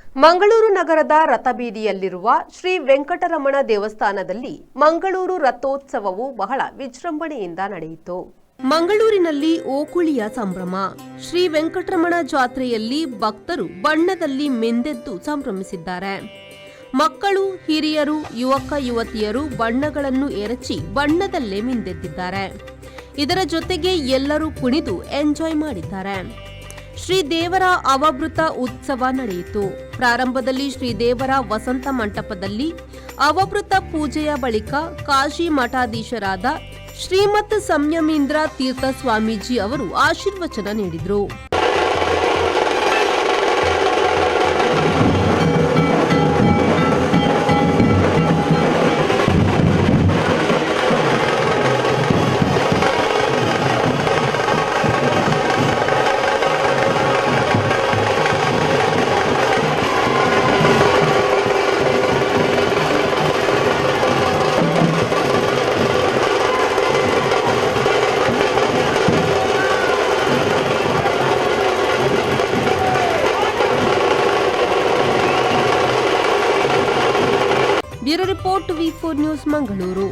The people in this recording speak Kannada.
ಮಂಗಳೂರು ನಗರದ ರಥಬೀದಿಯಲ್ಲಿರುವ ಶ್ರೀ ವೆಂಕಟರಮಣ ದೇವಸ್ಥಾನದಲ್ಲಿ ಮಂಗಳೂರು ರಥೋತ್ಸವವು ಬಹಳ ವಿಜೃಂಭಣೆಯಿಂದ ನಡೆಯಿತು. ಮಂಗಳೂರಿನಲ್ಲಿ ಓಕುಳಿಯ ಸಂಭ್ರಮ. ಶ್ರೀ ವೆಂಕಟರಮಣ ಜಾತ್ರೆಯಲ್ಲಿ ಭಕ್ತರು ಬಣ್ಣದಲ್ಲಿ ಮಿಂದೆದ್ದು ಸಂಭ್ರಮಿಸಿದ್ದಾರೆ. ಮಕ್ಕಳು, ಹಿರಿಯರು, ಯುವಕ ಯುವತಿಯರು ಬಣ್ಣಗಳನ್ನು ಎರಚಿ ಬಣ್ಣದಲ್ಲೇ ಮಿಂದೆದ್ದಿದ್ದಾರೆ. ಇದರ ಜೊತೆಗೆ ಎಲ್ಲರೂ ಕುಣಿದು ಎಂಜಾಯ್ ಮಾಡಿದ್ದಾರೆ. ಶ್ರೀದೇವರ ಅವಭೃತ ಉತ್ಸವ ನಡೆಯಿತು. ಪ್ರಾರಂಭದಲ್ಲಿ ಶ್ರೀದೇವರ ವಸಂತ ಮಂಟಪದಲ್ಲಿ ಅವಭೃತ ಪೂಜೆಯ ಬಳಿಕ ಕಾಶಿ ಮಠಾಧೀಶರಾದ ಶ್ರೀಮತ್ ಸಂಯಮೀಂದ್ರ ತೀರ್ಥ ಸ್ವಾಮೀಜಿ ಅವರು ಆಶೀರ್ವಚನ ನೀಡಿದರು. Bureau report V4 news Mangaluru.